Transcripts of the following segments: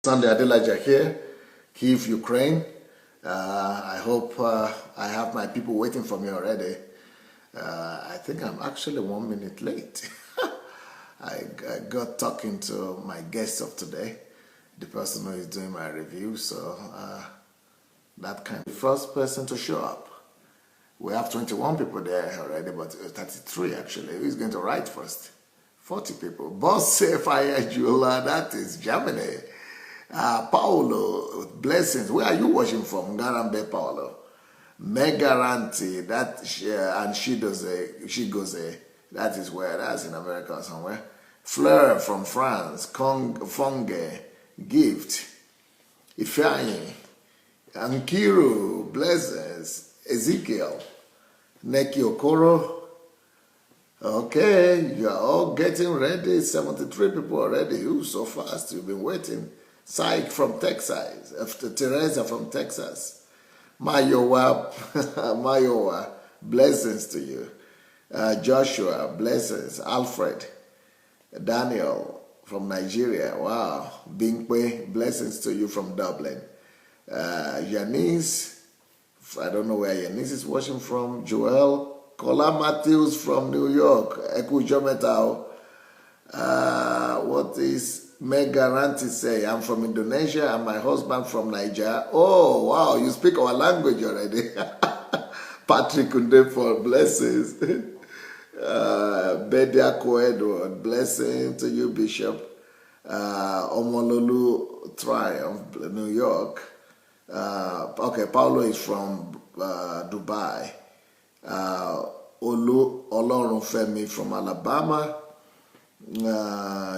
Sandey Adelaja here, Kyiv, Ukraine. I hope I have my people waiting for me already. I think I'm actually 1 minute late. I got talking to my guest of today, the person who is doing my review, so that kind of first person to show up. We have 21 people there already, but 33 actually. Who's going to write first? 40 people. Boss Fire Jula, that is Germany. Paolo, blessings. Where are you watching from? Garambe Paolo. Megaranti, that and she goes a. That is where, that's in America somewhere. Fleur from France. Fonge, Gift. Ifeanyi. Ankiru, blessings. Ezekiel. Neki Okoro. Okay, you are all getting ready. 73 people already. Ooh, so fast. You've been waiting. Syke from Texas. After Teresa from Texas. Mayowa, Mayowa, blessings to you. Joshua, blessings. Alfred. Daniel from Nigeria. Wow. Binkwe, blessings to you from Dublin. Janice, I don't know where Janice is watching from. Joel. Kola Matthews from New York. Eku Jometao. What is Megaranti say? I'm from Indonesia and my husband from Nigeria. Oh, wow, you speak our language already. Patrick Kunde for blessings. Bediako Edward, blessing to you, Bishop. Omololu Triumph, New York. Okay, Paulo is from Dubai. Olu Olorunfemi from Alabama.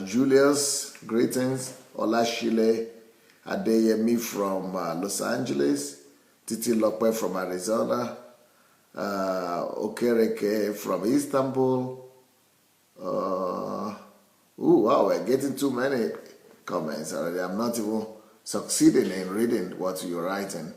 Julius, greetings. Olashile Adeyemi from Los Angeles. Titi Lokwe from Arizona. Okereke from Istanbul. Wow, we're getting too many comments already. I'm not even succeeding in reading what you're writing.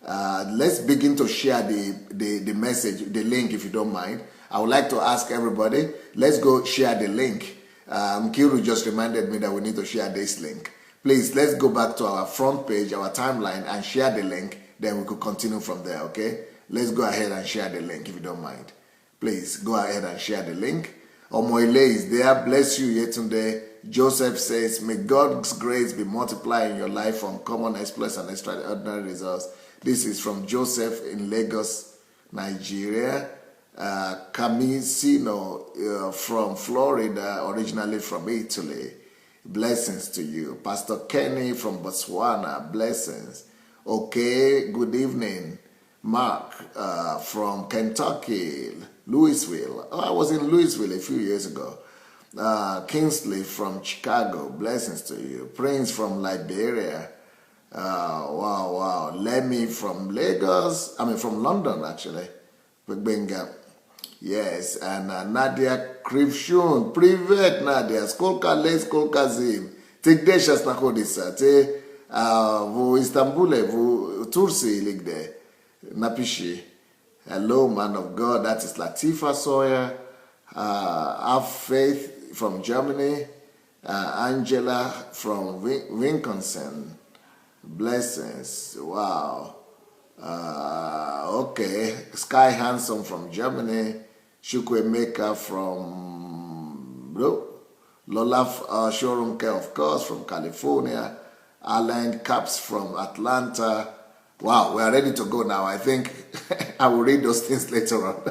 Let's begin to share the message, the link, if you don't mind. I would like to ask everybody, let's go share the link. Kiru just reminded me that we need to share this link. Please, let's go back to our front page, our timeline, and share the link. Then we could continue from there, okay? Let's go ahead and share the link, if you don't mind. Please, go ahead and share the link. Omoile is there. Bless you yesterday. Joseph says, may God's grace be multiplied in your life from common exploits and extraordinary results. This is from Joseph in Lagos, Nigeria. Camisino from Florida, originally from Italy. Blessings to you. Pastor Kenny from Botswana. Blessings. Okay, good evening. Mark from Kentucky, Louisville. Oh, I was in Louisville a few years ago. Kingsley from Chicago. Blessings to you. Prince from Liberia. Wow. Lemmy from Lagos. From London, actually. Benga. Yes, and Nadia Krivshun. Privet Nadia. Skolka le, skolka zim. Tek desha snakodisa. Te vo Istanbul, vo Tursi ligde. Napishi. Hello, man of God. That is Latifa Sawyer. Have Faith from Germany. Angela from Wisconsin. Blessings. Wow. Okay. Sky Handsome from Germany. Shukwe Maker from Lola Showroom Care, of course, from California. Alan Caps from Atlanta. Wow, we are ready to go now. I think I will read those things later on.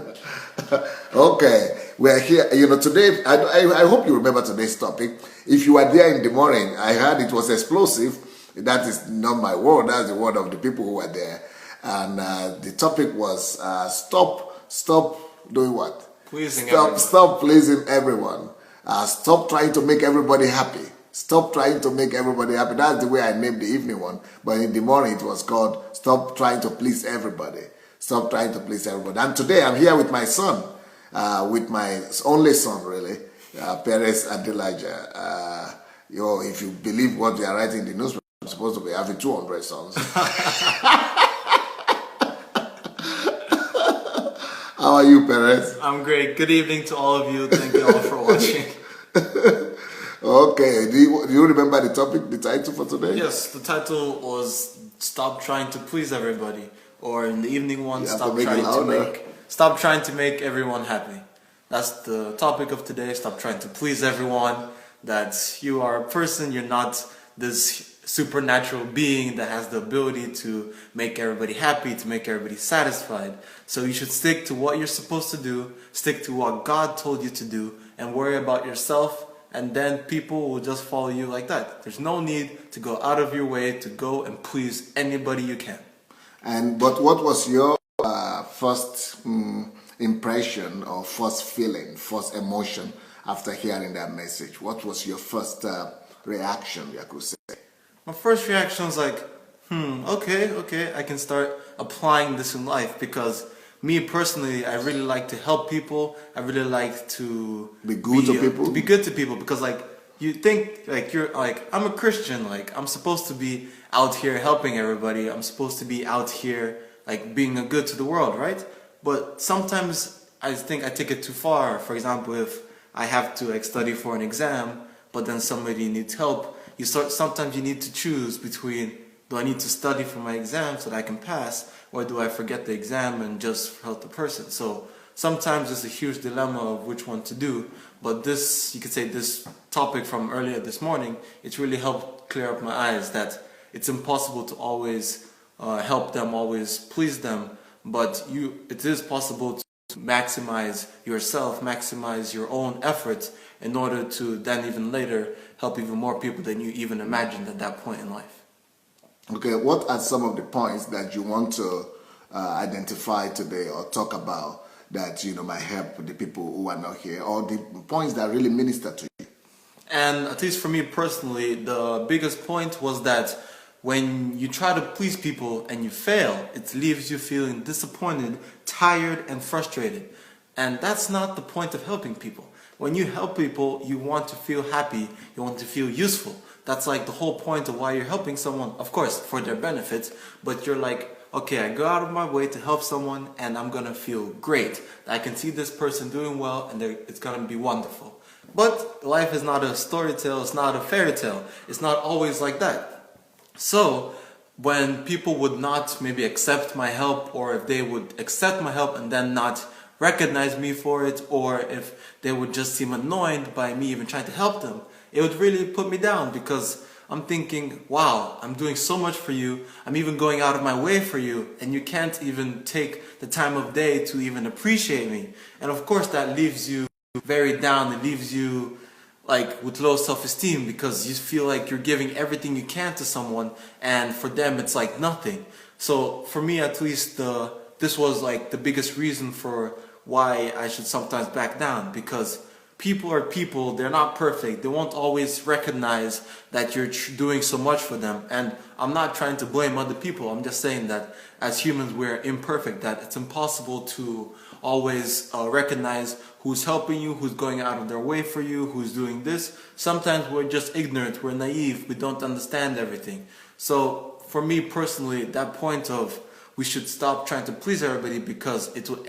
Okay, we are here. Today, I hope you remember today's topic. If you were there in the morning, I heard it was explosive. That is not my word. That's the word of the people who were there. And the topic was stop doing what? Stop pleasing everyone. Stop trying to make everybody happy. Stop trying to make everybody happy. That's the way I named the evening one. But in the morning it was called Stop Trying to Please Everybody. Stop trying to please everybody. And today I'm here with my son, with my only son really, Perez Adelaja. If you believe what they are writing in the newspaper, I'm supposed to be having 200 sons. How are you, Perez? I'm great. Good evening to all of you. Thank you all for watching. Okay, do you remember the topic, the title for today? Yes, the title was "Stop Trying to Please Everybody," or in the evening one, "Stop trying to make everyone happy." That's the topic of today. Stop trying to please everyone. That you are a person. You're not this supernatural being that has the ability to make everybody happy, to make everybody satisfied. So you should stick to what you're supposed to do, stick to what God told you to do, and worry about yourself, and then people will just follow you like that. There's no need to go out of your way to go and please anybody you can. But what was your first impression or first feeling, first emotion after hearing that message? What was your first reaction, you could say? My first reaction was like, okay, I can start applying this in life, because me personally, I really like to help people. I really like to be good to people. Because like, you think like you're like, I'm a Christian, like I'm supposed to be out here helping everybody. I'm supposed to be out here like being a good to the world, right? But sometimes I think I take it too far. For example, if I have to like study for an exam, but then somebody needs help, sometimes you need to choose between, do I need to study for my exam so that I can pass, or do I forget the exam and just help the person? So sometimes it's a huge dilemma of which one to do. But this, you could say, this topic from earlier this morning, it's really helped clear up my eyes that it's impossible to always help them, always please them, but it is possible to maximize yourself, maximize your own efforts in order to then even later help even more people than you even imagined at that point in life. Okay, what are some of the points that you want to identify today or talk about that might help the people who are not here, or the points that really minister to you? And at least for me personally, the biggest point was that when you try to please people and you fail, it leaves you feeling disappointed, tired, and frustrated. And that's not the point of helping people. When you help people, you want to feel happy, you want to feel useful. That's like the whole point of why you're helping someone, of course, for their benefits, but you're like, okay, I go out of my way to help someone and I'm gonna feel great. I can see this person doing well and it's gonna be wonderful. But life is not a story tale, it's not a fairy tale. It's not always like that. So when people would not maybe accept my help, or if they would accept my help and then not recognize me for it, or if they would just seem annoyed by me even trying to help them, it would really put me down, because I'm thinking, wow, I'm doing so much for you, I'm even going out of my way for you, and you can't even take the time of day to even appreciate me. And of course that leaves you very down, it leaves you like with low self-esteem, because you feel like you're giving everything you can to someone and for them it's like nothing. So for me at least, this was like the biggest reason for why I should sometimes back down, because people are people, they're not perfect, they won't always recognize that you're doing so much for them. And I'm not trying to blame other people, I'm just saying that as humans we're imperfect, that it's impossible to always recognize who's helping you, who's going out of their way for you, who's doing this. Sometimes we're just ignorant, we're naive, we don't understand everything. So for me personally, that point of we should stop trying to please everybody, because it will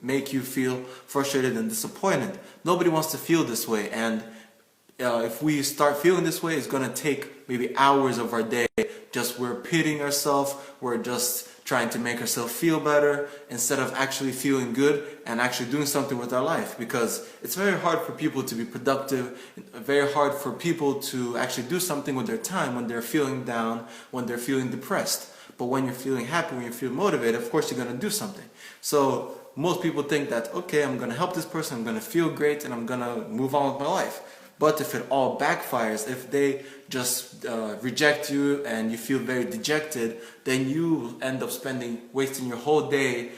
make you feel frustrated and disappointed. Nobody wants to feel this way, and if we start feeling this way, it's going to take maybe hours of our day. Just we're pitying ourselves, we're just trying to make ourselves feel better instead of actually feeling good and actually doing something with our life. Because it's very hard for people to be productive, very hard for people to actually do something with their time when they're feeling down, when they're feeling depressed. But when you're feeling happy, when you feel motivated, of course you're going to do something. So most people think that, okay, I'm going to help this person, I'm going to feel great, and I'm going to move on with my life. But if it all backfires, if they just reject you and you feel very dejected, then you end up wasting your whole day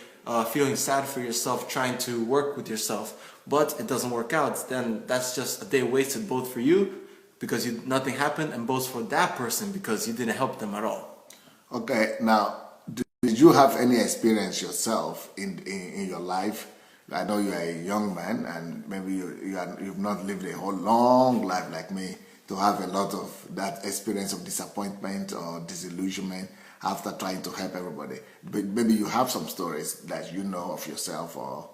feeling sad for yourself, trying to work with yourself. But it doesn't work out, then that's just a day wasted, both for you, because nothing happened, and both for that person, because you didn't help them at all. Okay, now, did you have any experience yourself in your life? I know you are a young man, and maybe you've not lived a whole long life like me to have a lot of that experience of disappointment or disillusionment after trying to help everybody. But maybe you have some stories that you know of yourself, or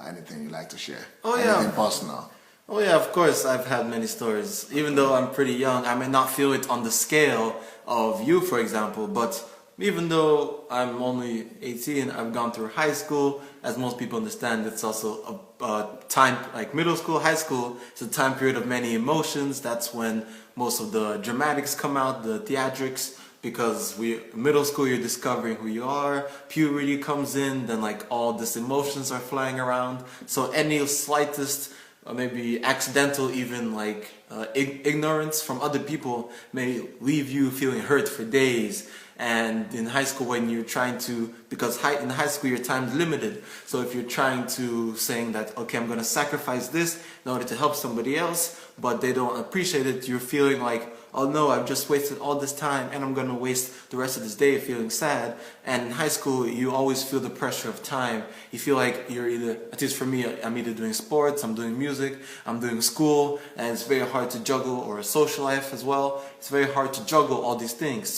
anything you like to share. Oh yeah. Anything personal. Oh yeah, of course I've had many stories. Even though I'm pretty young, I may not feel it on the scale of you, for example, but even though I'm only 18, I've gone through high school. As most people understand, it's also a time, like middle school, high school, it's a time period of many emotions. That's when most of the dramatics come out, the theatrics, because middle school you're discovering who you are, puberty comes in, then like all these emotions are flying around. So any slightest maybe accidental even like ignorance from other people may leave you feeling hurt for days. And in high school when you're trying to, because in high school your time is limited, so if you're trying to saying that okay, I'm going to sacrifice this in order to help somebody else, but they don't appreciate it, you're feeling like, oh no, I've just wasted all this time and I'm going to waste the rest of this day feeling sad. And in high school you always feel the pressure of time. You feel like you're either, at least for me, I'm either doing sports, I'm doing music, I'm doing school, and it's very hard to juggle, or a social life as well. It's very hard to juggle all these things,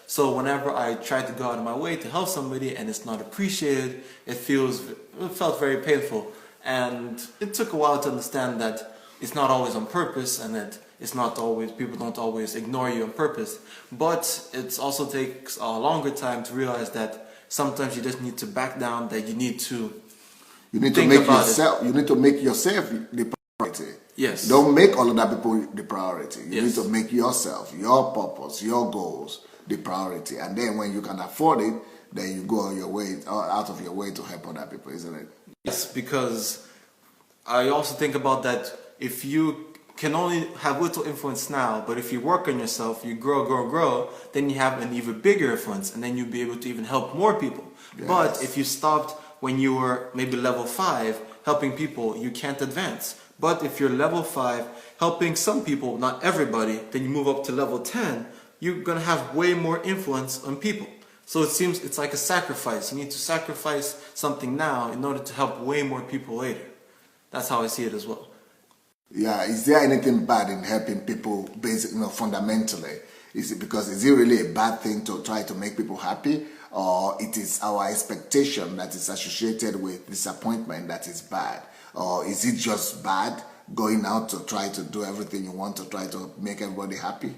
so whenever I try to go out of my way to help somebody and it's not appreciated, it felt very painful. And it took a while to understand that it's not always on purpose, and that it's not always, people don't always ignore you on purpose. But it also takes a longer time to realize that sometimes you just need to back down, that you need to make yourself, you need to make yourself the priority. Yes. Don't make all other people the priority. You Yes. need to make yourself, your purpose, your goals the priority. And then when you can afford it, then you go on your way, out of your way to help other people, isn't it? Yes, because I also think about that if you can only have little influence now, but if you work on yourself, you grow, then you have an even bigger influence, and then you'll be able to even help more people. Yes. But if you stopped when you were maybe level 5 helping people, you can't advance. But if you're level 5 helping some people, not everybody, then you move up to level 10, you're going to have way more influence on people. So it seems it's like a sacrifice. You need to sacrifice something now in order to help way more people later. That's how I see it as well. Yeah, is there anything bad in helping people fundamentally? Is it really a bad thing to try to make people happy, or it is our expectation that is associated with disappointment that is bad? Or is it just bad going out to try to do everything you want to try to make everybody happy?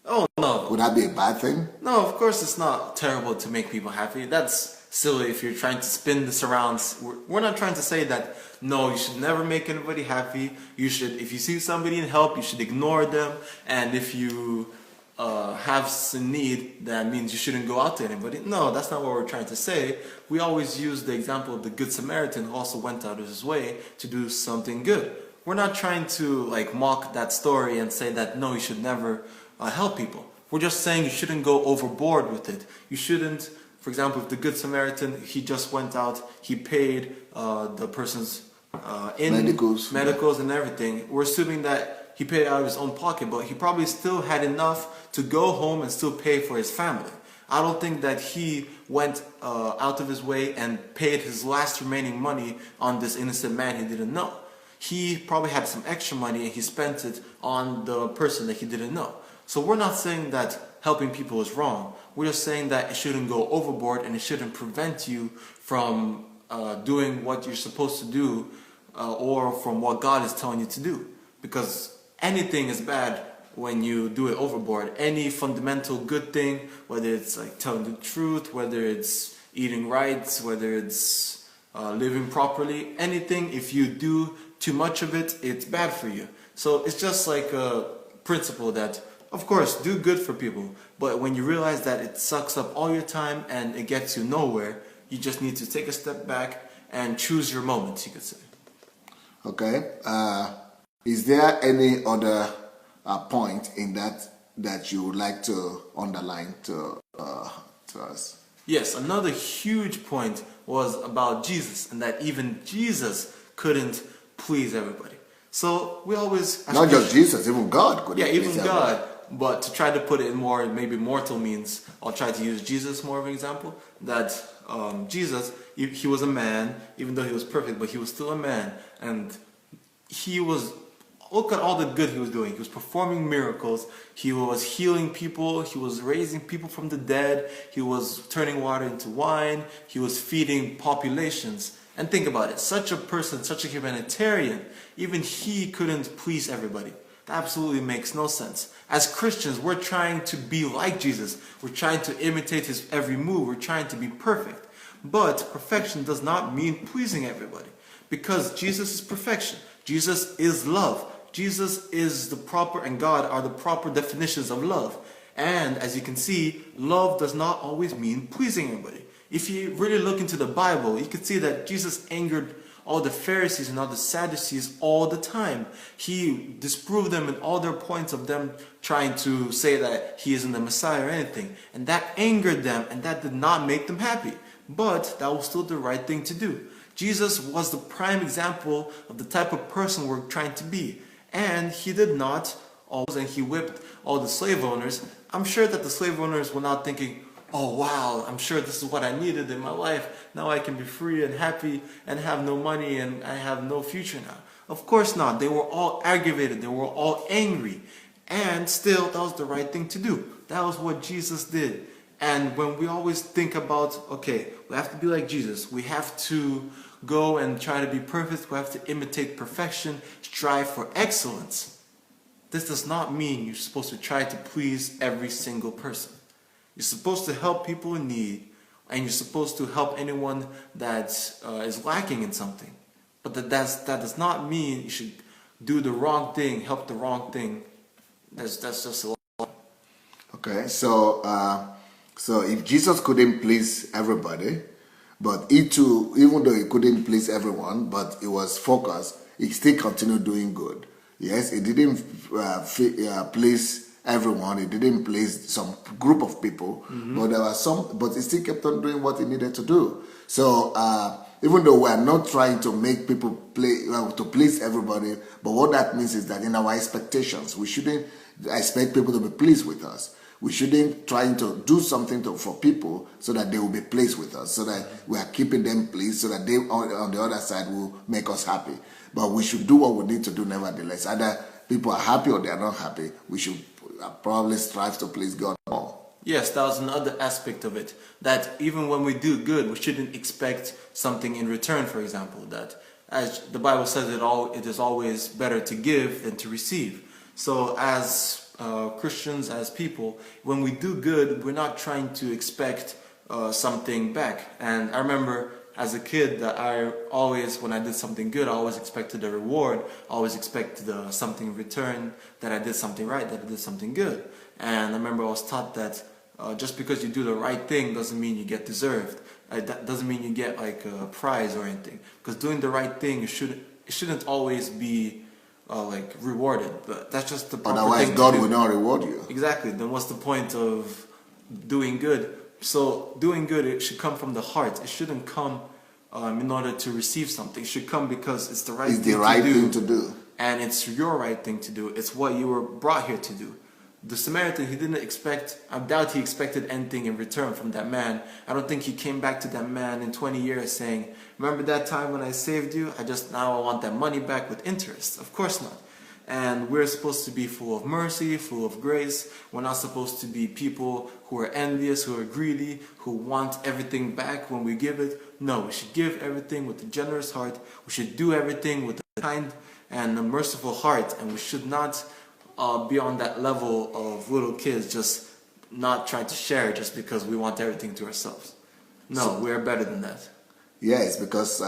Oh, no. Would that be a bad thing? No, of course it's not terrible to make people happy. That's silly if you're trying to spin this around. We're not trying to say that, no, you should never make anybody happy. You should, if you see somebody in help, you should ignore them. And if you have some need, that means you shouldn't go out to anybody. No, that's not what we're trying to say. We always use the example of the Good Samaritan who also went out of his way to do something good. We're not trying to like mock that story and say that, no, you should never help people. We're just saying you shouldn't go overboard with it. You shouldn't, for example, if the Good Samaritan, he just went out, he paid the person's medicals and everything. We're assuming that he paid out of his own pocket, but he probably still had enough to go home and still pay for his family. I don't think that he went out of his way and paid his last remaining money on this innocent man he didn't know. He probably had some extra money and he spent it on the person that he didn't know. So we're not saying that helping people is wrong. We're just saying that it shouldn't go overboard and it shouldn't prevent you from doing what you're supposed to do or from what God is telling you to do. Because anything is bad when you do it overboard. Any fundamental good thing, whether it's like telling the truth, whether it's eating right, whether it's living properly, anything, if you do too much of it, it's bad for you. So it's just like a principle that, of course, do good for people, but when you realize that it sucks up all your time and it gets you nowhere, you just need to take a step back and choose your moments, you could say. Okay. Is there any other point in that you would like to underline to us? Yes, another huge point was about Jesus, and that even Jesus couldn't please everybody. So we always... Not just Jesus, even God couldn't please even everybody. God. But to try to put it in more maybe mortal means, I'll try to use Jesus more of an example. That Jesus, he was a man, even though he was perfect, but he was still a man. And he was, look at all the good he was doing. He was performing miracles. He was healing people. He was raising people from the dead. He was turning water into wine. He was feeding populations. And think about it, such a person, such a humanitarian, even he couldn't please everybody. That absolutely makes no sense. As Christians, we're trying to be like Jesus. We're trying to imitate his every move. We're trying to be perfect. But perfection does not mean pleasing everybody. Because Jesus is perfection. Jesus is love. Jesus is the proper, and God are the proper definitions of love. And as you can see, love does not always mean pleasing everybody. If you really look into the Bible, you can see that Jesus angered all the Pharisees and all the Sadducees all the time. He disproved them in all their points of them trying to say that he isn't the Messiah or anything. And that angered them, and that did not make them happy. But that was still the right thing to do. Jesus was the prime example of the type of person we're trying to be. And he did not always, and he whipped all the slave owners. I'm sure that the slave owners were not thinking, oh wow, I'm sure this is what I needed in my life. Now I can be free and happy and have no money and I have no future now. Of course not. They were all aggravated. They were all angry. And still, that was the right thing to do. That was what Jesus did. And when we always think about, okay, we have to be like Jesus. We have to go and try to be perfect. We have to imitate perfection, strive for excellence. This does not mean you're supposed to try to please every single person. You're supposed to help people in need, and you're supposed to help anyone that is lacking in something. But that does not mean you should do the wrong thing, help the wrong thing. That's just a lot. Okay, so if Jesus couldn't please everybody, but he too, even though he couldn't please everyone, but he was focused, he still continued doing good. Yes, he didn't please everyone. He didn't please some group of people, but there were some. But he still kept on doing what he needed to do. So even though we are not trying to make people to please everybody, but what that means is that in our expectations, we shouldn't expect people to be pleased with us. We shouldn't try to do something for people so that they will be pleased with us, so that we are keeping them pleased, so that they on the other side will make us happy. But we should do what we need to do nevertheless. Either people are happy or they are not happy. We should probably strive to please God more. Yes, that was another aspect of it. That even when we do good, we shouldn't expect something in return, for example. That as the Bible says, it is always better to give than to receive. So as Christians, as people, when we do good, we're not trying to expect something back. And I remember as a kid that when I did something good, I always expected a reward. I always expected something in return, that I did something right, that I did something good. And I remember I was taught that just because you do the right thing doesn't mean you get deserved. That doesn't mean you get like a prize or anything. Because doing the right thing, it shouldn't always be like rewarded. But that's just the proper Otherwise, thing God to do. will not reward you. Exactly. Then what's the point of doing good? So doing good, it should come from the heart. It shouldn't come in order to receive something. It should come because it's the right thing to do. And it's your right thing to do. It's what you were brought here to do. The Samaritan, I doubt he expected anything in return from that man. I don't think he came back to that man in 20 years saying, remember that time when I saved you? Now I want that money back with interest. Of course not. And we're supposed to be full of mercy, full of grace. We're not supposed to be people who are envious, who are greedy, who want everything back when we give it. No, we should give everything with a generous heart. We should do everything with a kind and a merciful heart. And we should not be on that level of little kids just not trying to share just because we want everything to ourselves. No, we are better than that. Yes, because